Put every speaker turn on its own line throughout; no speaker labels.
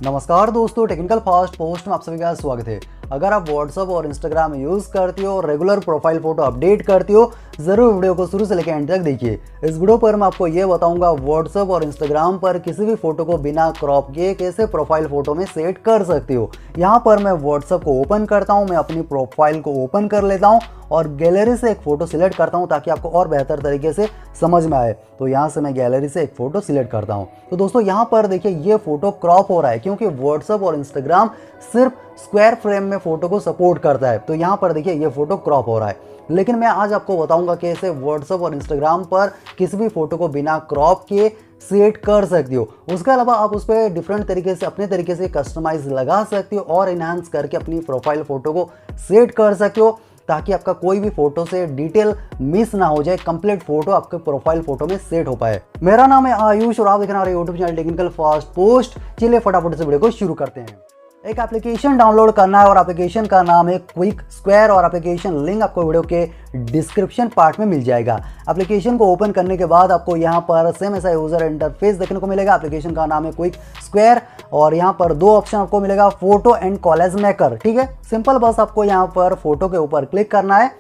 नमस्कार दोस्तों, technical fast post में आप सभी का स्वागत है। अगर आप व्हाट्सअप और इंस्टाग्राम यूज़ करती हो और रेगुलर प्रोफाइल फोटो अपडेट करती हो, ज़रूर वीडियो को शुरू से लेकर एंड तक देखिए। इस वीडियो पर मैं आपको ये बताऊंगा व्हाट्सअप और इंस्टाग्राम पर किसी भी फोटो को बिना क्रॉप किए कैसे प्रोफाइल फोटो में सेट कर सकती हो। यहाँ पर मैं व्हाट्सअप को ओपन करता हूँ, मैं अपनी प्रोफाइल को ओपन कर लेता हूँ और गैलरी से एक फ़ोटो सिलेक्ट करता हूँ ताकि आपको और बेहतर तरीके से समझ में आए। तो यहाँ से मैं गैलरी से एक फ़ोटो सिलेक्ट करता हूँ। तो दोस्तों यहाँ पर देखिए ये फ़ोटो क्रॉप हो रहा है क्योंकि व्हाट्सअप और इंस्टाग्राम सिर्फ स्क्वायर फ्रेम में फ़ोटो को सपोर्ट करता है। तो यहाँ पर देखिए ये फ़ोटो क्रॉप हो रहा है, लेकिन मैं आज आपको बताऊंगा कि कैसे व्हाट्सअप और इंस्टाग्राम पर किसी भी फ़ोटो को बिना क्रॉप किए सेट कर सकती हो। उसके अलावा आप उस पर डिफरेंट तरीके से अपने तरीके से कस्टमाइज लगा सकती हो और इन्हांस करके अपनी प्रोफाइल फ़ोटो को सेट कर सकते हो ताकि आपका कोई भी फोटो से डिटेल मिस ना हो जाए, कंप्लीट फोटो आपके प्रोफाइल फोटो में सेट हो पाए। मेरा नाम है आयुष और आप देखना हमारे YouTube channel technical fast post. चलिए फटाफट से वीडियो को शुरू करते हैं। एक एप्लीकेशन डाउनलोड करना है और एप्लीकेशन का नाम है क्विक स्क्वायर और एप्लीकेशन लिंक आपको वीडियो के डिस्क्रिप्शन पार्ट में मिल जाएगा। एप्लीकेशन को ओपन करने के बाद आपको यहाँ पर सेम ऐसा यूजर इंटरफेस देखने को मिलेगा। एप्लीकेशन का नाम है क्विक स्क्वायर और यहाँ पर दो ऑप्शन आपको मिलेगा, फोटो एंड कॉलेज मेकर। ठीक है, सिंपल बस आपको यहाँ पर फोटो के ऊपर क्लिक करना है।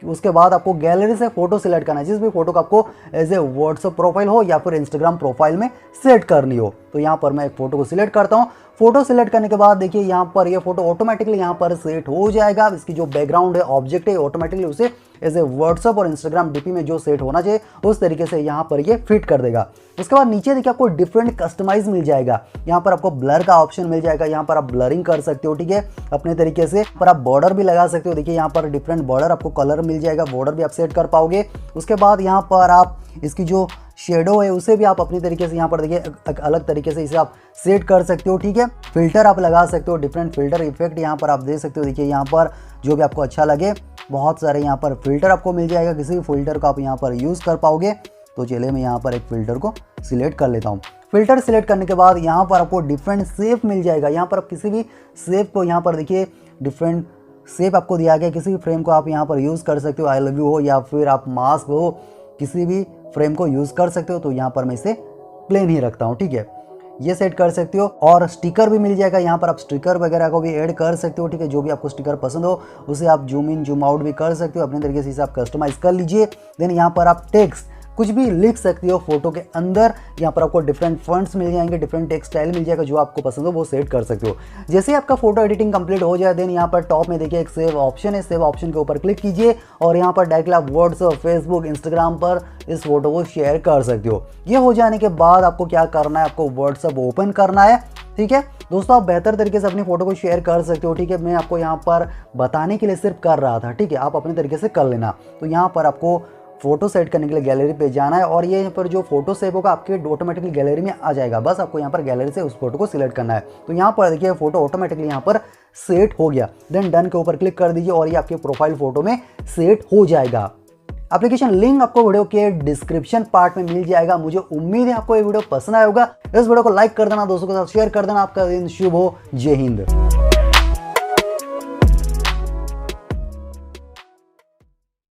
उसके बाद आपको गैलरी से फोटो सिलेक्ट करना है, जिस भी फोटो को आपको एज ए व्हाट्सअप प्रोफाइल हो या फिर इंस्टाग्राम प्रोफाइल में सेट करनी हो। तो यहाँ पर मैं एक फोटो को सिलेक्ट करता हूँ। फोटो सिलेक्ट करने के बाद देखिए यहाँ पर ये फोटो ऑटोमेटिकली यहाँ पर सेट हो जाएगा। इसकी जो बैकग्राउंड है, ऑब्जेक्ट है, ऑटोमेटिकली उसे एज ए व्हाट्सअप और इंस्टाग्राम डीपी में जो सेट होना चाहिए उस तरीके से यहाँ पर ये फिट कर देगा। उसके बाद नीचे देखिए आपको डिफरेंट कस्टमाइज मिल जाएगा। यहाँ पर आपको ब्लर का ऑप्शन मिल जाएगा, यहाँ पर आप ब्लरिंग कर सकते हो। ठीक है, अपने तरीके से पर आप बॉर्डर भी लगा सकते हो। देखिए यहाँ पर डिफरेंट बॉर्डर आपको कलर मिल जाएगा, बॉर्डर भी आप सेट कर पाओगे। उसके बाद यहाँ पर आप इसकी जो शेडो है उसे भी आप अपनी तरीके से यहाँ पर देखिए एक अलग तरीके से इसे आप सेट कर सकते हो। ठीक है, फिल्टर आप लगा सकते हो, डिफरेंट फिल्टर इफेक्ट यहाँ पर आप दे सकते हो। देखिए यहाँ पर जो भी आपको अच्छा लगे, बहुत सारे यहाँ पर फिल्टर आपको मिल जाएगा, किसी भी फिल्टर को आप यहाँ पर यूज़ कर पाओगे। तो चलिए मैं यहाँ पर एक फ़िल्टर को सिलेक्ट कर लेता हूँ। फ़िल्टर सिलेक्ट करने के बाद यहाँ पर आपको डिफरेंट शेप मिल जाएगा। यहाँ पर आप किसी भी शेप को यहाँ पर देखिए डिफरेंट शेप आपको दिया गया, किसी भी फ्रेम को आप यहाँ पर यूज़ कर सकते हो। आई लव यू हो या फिर आप मास्क हो, किसी भी फ्रेम को यूज़ कर सकते हो। तो यहाँ पर मैं इसे प्लेन ही रखता हूँ। ठीक है, ये सेट कर सकते हो और स्टिकर भी मिल जाएगा। यहाँ पर आप स्टिकर वगैरह को भी ऐड कर सकते हो। ठीक है, जो भी आपको स्टिकर पसंद हो उसे आप जूम इन जूम आउट भी कर सकते हो, अपने तरीके से इसे आप कस्टमाइज़ कर लीजिए। देन यहाँ पर आप टेक्स्ट कुछ भी लिख सकती हो फोटो के अंदर। यहाँ पर आपको डिफरेंट फॉन्ट्स मिल जाएंगे, डिफरेंट टेक्स्ट स्टाइल मिल जाएगा, जो आपको पसंद हो वो सेट कर सकते हो। जैसे ही आपका फोटो एडिटिंग कंप्लीट हो जाए, देन यहाँ पर टॉप में देखिए एक सेव ऑप्शन है। सेव ऑप्शन के ऊपर क्लिक कीजिए और यहाँ पर डायरेक्टली आप व्हाट्सएप, फेसबुक, इंस्टाग्राम पर इस फोटो को शेयर कर सकते हो। ये हो जाने के बाद आपको क्या करना है, आपको व्हाट्सएप ओपन करना है। ठीक है दोस्तों, आप बेहतर तरीके से अपनी फोटो को शेयर कर सकते हो। ठीक है, मैं आपको यहाँ पर बताने के लिए सिर्फ कर रहा था। ठीक है, आप अपने तरीके से कर लेना। तो यहाँ पर आपको फोटो सेट करने के लिए गैलरी पे जाना है और ये यहाँ पर जो फोटो सेव होगा आपके ऑटोमेटिकली गैलरी में आ जाएगा। बस आपको यहाँ पर गैलरी से उस फोटो को सिलेक्ट करना है। तो यहाँ पर देखिए फोटो ऑटोमेटिकली यहाँ पर सेट हो गया। देन डन के ऊपर क्लिक कर दीजिए और ये आपके प्रोफाइल फोटो में सेट हो जाएगा। एप्लीकेशन लिंक आपको वीडियो के डिस्क्रिप्शन पार्ट में मिल जाएगा। मुझे उम्मीद है आपको ये वीडियो पसंद आया होगा। इस वीडियो को लाइक कर देना, दोस्तों के साथ शेयर कर देना। आपका दिन शुभ हो। जय हिंद।